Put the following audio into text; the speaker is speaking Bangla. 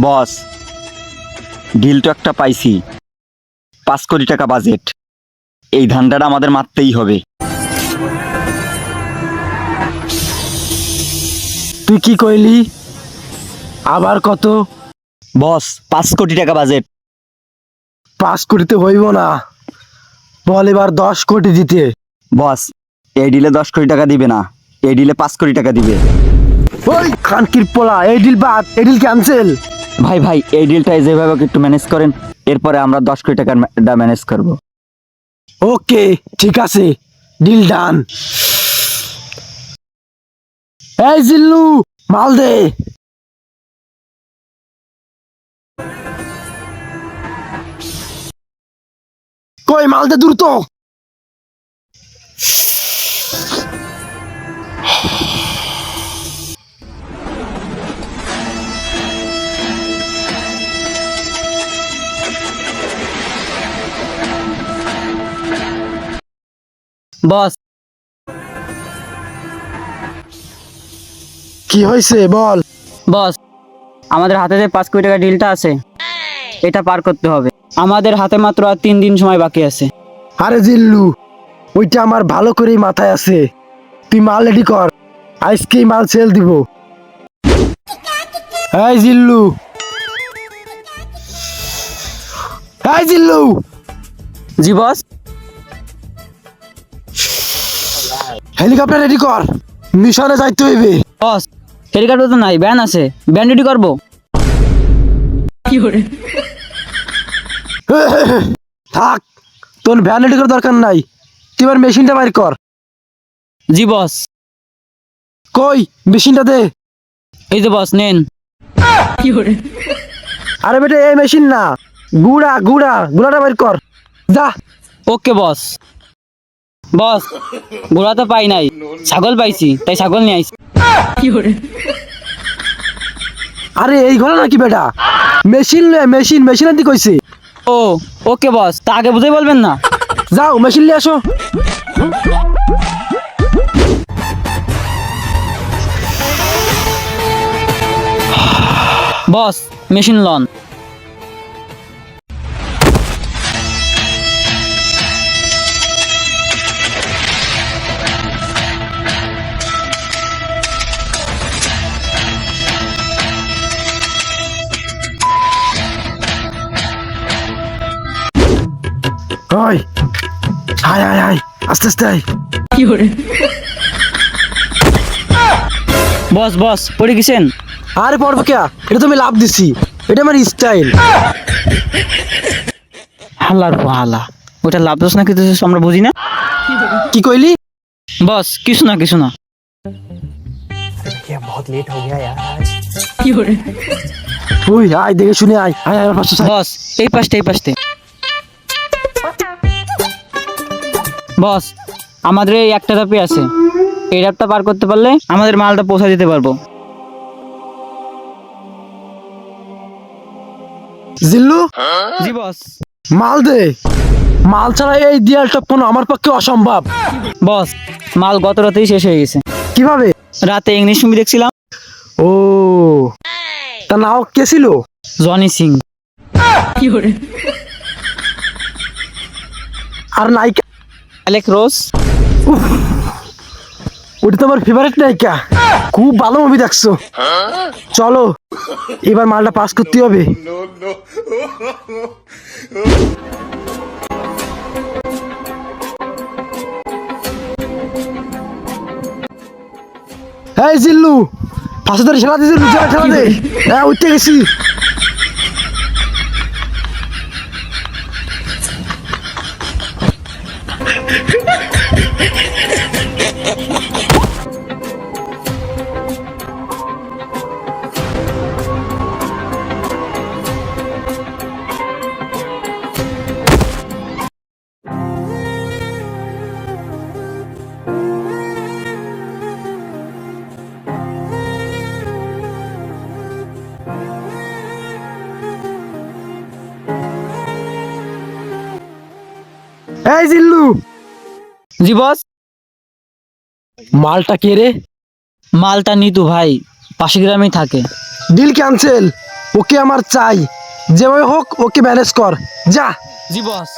বস, ডিল তো একটা পাইছি, 5 কোটি টাকা বাজেট। এই ধান্দাটা আমাদের মারতেই হবে। তুই কি কইলি? আবার কত? বস, 5 কোটি টাকা বাজেট। 5 কোটিতে হইব না, বল এবার 10 কোটি দিতে। বস, এই ডিলে 10 কোটি টাকা দিবে না, এই ডিলে 5 কোটি টাকা দিবে। ওই খানকির পোলা, এই ডিল বাদ, এই ডিল ক্যান্সেল। ভাই ভাই, এই ডিলটা যেভাবে হোক একটু ম্যানেজ করেন, এরপরে আমরা 10 কোটি টাকার ম্যানেজ করব। ওকে, ঠিক আছে, ডিল ডান। এই জিল্লু, মাল দে। কই মাল দে দ্রুত। বস, কি হয়েছে বল। বস, আমাদের হাতে যে 5 কোটি টাকা ডিলটা আছে, এটা পার করতে হবে। আমাদের হাতে মাত্র আর 3 দিন সময় বাকি আছে। আরে জিল্লু, ওইটা আমার ভালো করেই মাথায় আছে। তুই মাল রেডি কর, আজকেই মাল সেল দিব। এই জিল্লু, এই জিল্লু, জি বস। হেলিকপ্টার রেডি কর, মিশনে যাইতে হইবে। বস, হেলিকপ্টার তো নাই, ভ্যান আছে, ভ্যান রেডি করবো। থাক, তোর ভ্যান রেডি করার দরকার নাই, তুই এবার মেশিনটা বাইর কর। জি বস। কই মেশিনটা দে। এই যে বস, নেন। আরে বেটা, এই মেশিন না, গুড়াটা বাইর কর, যা। ওকে বস। বস, ঘোড়া তো পাই নাই, ছাগল পাইছি, তাই ছাগল নিয়ে আইছি। আরে এই ঘোড়া নাকি বেটা, মেশিন মেশিনের দিকে কইছে। ও, ওকে বস, তা আগে বুঝেই বলবেন না। যাও মেশিন নিয়ে আসো। বস, মেশিন লন। ওই হাই আস্তে আস্তে আয়। বস, বস, পড়ে গেছেন? আরে পড়বো কে, এটা তো আমি লাভ দিছি, এটা আমার স্টাইল। হালার হালা, ওটা লাভ দোষ না কিছু আমরা বুঝি না। কি কইলি? বস, কিছু না কিছু না। ওই আয়, দেখে শুনে আয় আয় আয়, পাঁচশো ষাট। বস, এই পাশে এই পাশে। বস, আমাদের এই একটা ধাপে আছে, এই ধাপটা পার করতে পারলে আমাদের মালটা পৌঁছা দিতে পারবো। জিল্লু, জি বস। মাল দে, মাল ছাড়া এই দেয়াল টপকানো আমার পক্ষে অসম্ভব। বস, মাল গত রাতেই শেষ হয়ে গেছে। কিভাবে? রাতে ইংলিশ মুভি দেখছিলাম। ও, তা নাও কে ছিল? জনি সিং। আর নায়িকা? অ্যালেক রোজ। ওটা তো আমার ফেভারিট নায়িকা, খুব ভালো মুভি দেখছো। চলো এবার মালটা পাস করতে হবে। এই জিল্লু, পাশে ধরে খেলা দিয়েছে, খেলা দে। হ্যাঁ, উঠতে গেছি। এই জিল্লু, জি বস। মালটা কে রে? মালটা নিতু ভাই, পাশে গ্রামেই থাকে। ডিল ক্যান্সেল, ওকে আমার চাই, যেভাবে হোক ওকে ম্যানেজ কর, যা। জি বস।